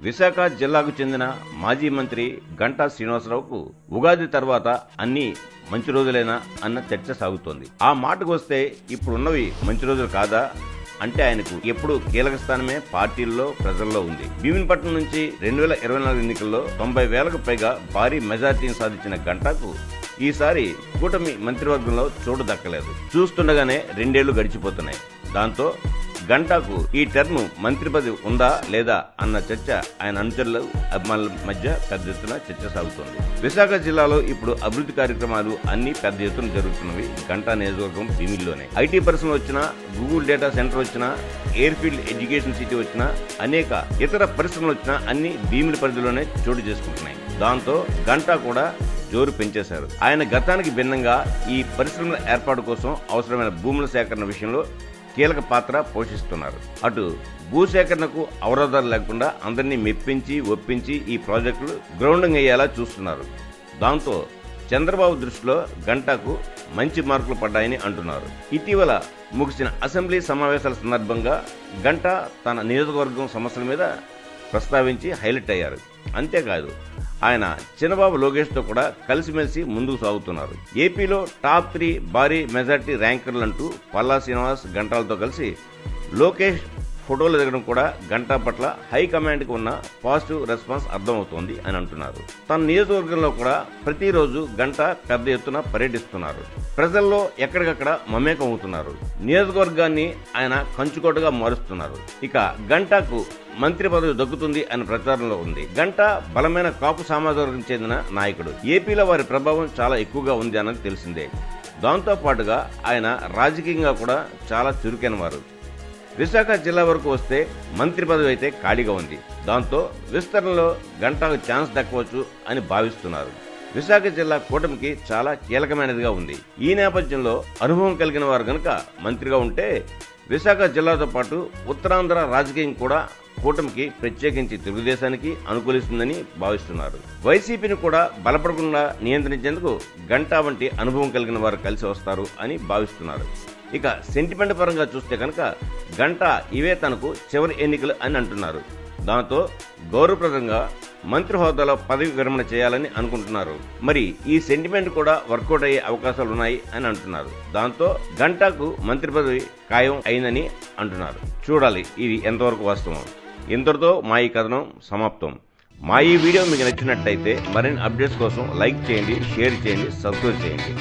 విశాఖ జిల్లాకు చెందిన మాజీ మంత్రి గంటా శ్రీనివాసరావుకు ఉగాది తర్వాత అన్ని మంచి రోజులేనా అన్న చర్చ సాగుతోంది. ఆ మాటకు వస్తే ఇప్పుడున్నవి మంచి రోజులు కాదా అంటే ఆయనకు ఎప్పుడు కీలక స్థానమే పార్టీల్లో ప్రజల్లో ఉంది. భీమినిపట్నం నుంచి 2024 ఎన్నికల్లో 90,000కు పైగా భారీ మెజార్టీని సాధించిన గంటాకు ఈసారి కూటమి మంత్రివర్గంలో చోటు దక్కలేదు. చూస్తుండగానే 2 ఏళ్లు గడిచిపోతున్నాయి. దాంతో గంటాకు ఈ టర్మ్ మంత్రి పదవి ఉందా లేదా అన్న చర్చ ఆయన అనుచరులు అభిమానుల మధ్య పెద్ద ఎత్తున చర్చ సాగుతోంది. విశాఖ జిల్లాలో ఇప్పుడు అభివృద్ధి కార్యక్రమాలు అన్ని పెద్ద ఎత్తున జరుగుతున్నవి గంటా నియోజకవర్గం భీమిల్లోనే. ఐటీ పరిశ్రమ వచ్చినా, గూగుల్ డేటా సెంటర్ వచ్చినా, ఎయిర్ఫీల్డ్ ఎడ్యుకేషన్ సిటీ వచ్చినా, అనేక ఇతర పరిశ్రమలు వచ్చినా అన్ని భీమిలి పరిధిలోనే చోటు చేసుకుంటున్నాయి. దాంతో గంటా కూడా జోరు పెంచేశారు. ఆయన గతానికి భిన్నంగా ఈ పరిశ్రమల ఏర్పాటు కోసం అవసరమైన భూముల సేకరణ విషయంలో కీలక పాత్ర పోషిస్తున్నారు. అటు భూసేకరణకు అవరోధాలు లేకుండా అందరినీ మెప్పించి ఒప్పించి ఈ ప్రాజెక్టులు గ్రౌండింగ్ అయ్యేలా చూస్తున్నారు. దాంతో చంద్రబాబు దృష్టిలో గంటాకు మంచి మార్కులు పడ్డాయని అంటున్నారు. ఇటీవల ముగిసిన అసెంబ్లీ సమావేశాల సందర్భంగా గంటా తన నియోజకవర్గం సమస్యల మీద ప్రస్తావించి హైలైట్ అయ్యారు. అంతేకాదు ఆయన చిన్నబాబు లోకేష్తో కూడా కలిసిమెలిసి ముందుకు సాగుతున్నారు. ఏపీలో టాప్ 3 భారీ మెజార్టీ ర్యాంకర్లంటూ పల్లా శ్రీనివాస్ గంటాలతో కలిసి లోకేష్ ఫోటోలు దిగడం కూడా గంటా పట్ల హైకమాండ్కి ఉన్న పాజిటివ్ రెస్పాన్స్ అర్థమవుతోంది అని అంటున్నారు. తన నియోజకవర్గంలో కూడా ప్రతిరోజు గంటా పెద్ద ఎత్తున పర్యటిస్తున్నారు. ప్రజల్లో ఎక్కడికక్కడ మమేకం అవుతున్నారు. నియోజకవర్గాన్ని ఆయన కంచుకోటగా మారుస్తున్నారు. ఇక గంటాకు మంత్రి పదవి దక్కుతుంది అనే ప్రచారంలో ఉంది. గంటా బలమైన కాపు సామాజిక వర్గం చెందిన నాయకుడు. ఏపీలో వారి ప్రభావం చాలా ఎక్కువగా ఉంది అన్నది తెలిసిందే. దాంతో పాటుగా ఆయన రాజకీయంగా కూడా చాలా చురుకైన వారు. విశాఖ జిల్లా వరకు వస్తే మంత్రి పదవి అయితే ఖాళీగా ఉంది. దాంతో విస్తరణలో గంటాకు ఛాన్స్ దక్కవచ్చు అని భావిస్తున్నారు. విశాఖ జిల్లా కూటమికి చాలా కీలకమైనదిగా ఉంది. ఈ నేపథ్యంలో అనుభవం కలిగిన వారు గనక మంత్రిగా ఉంటే విశాఖ జిల్లాతో పాటు ఉత్తరాంధ్ర రాజకీయం కూడా కూటమికి ప్రత్యేకించి తెలుగుదేశానికి అనుకూలిస్తుందని భావిస్తున్నారు. వైసీపీని కూడా బలపడకుండా నియంత్రించేందుకు గంటా వంటి అనుభవం కలిగిన వారు కలిసి వస్తారు అని భావిస్తున్నారు. ఇక సెంటిమెంట్ పరంగా చూస్తే కనుక గంటా ఇవే తనకు చివరి ఎన్నికలు అని అంటున్నారు. దాంతో గౌరవప్రదంగా మంత్రి హోదాలో పదవి విరమణ చేయాలని అనుకుంటున్నారు. మరి ఈ సెంటిమెంట్ కూడా వర్కౌట్ అయ్యే అవకాశాలు ఉన్నాయి అని అంటున్నారు. దాంతో గంటాకు మంత్రి పదవి ఖాయం అయిందని అంటున్నారు. చూడాలి ఇది ఎంతవరకు వాస్తవం. ఇంతటితో మా ఈ కథనం సమాప్తం. మా ఈ వీడియో మీకు నచ్చినట్టయితే మరిన్ని అప్డేట్స్ కోసం లైక్ చేయండి, షేర్ చేయండి, సబ్స్క్రైబ్ చేయండి.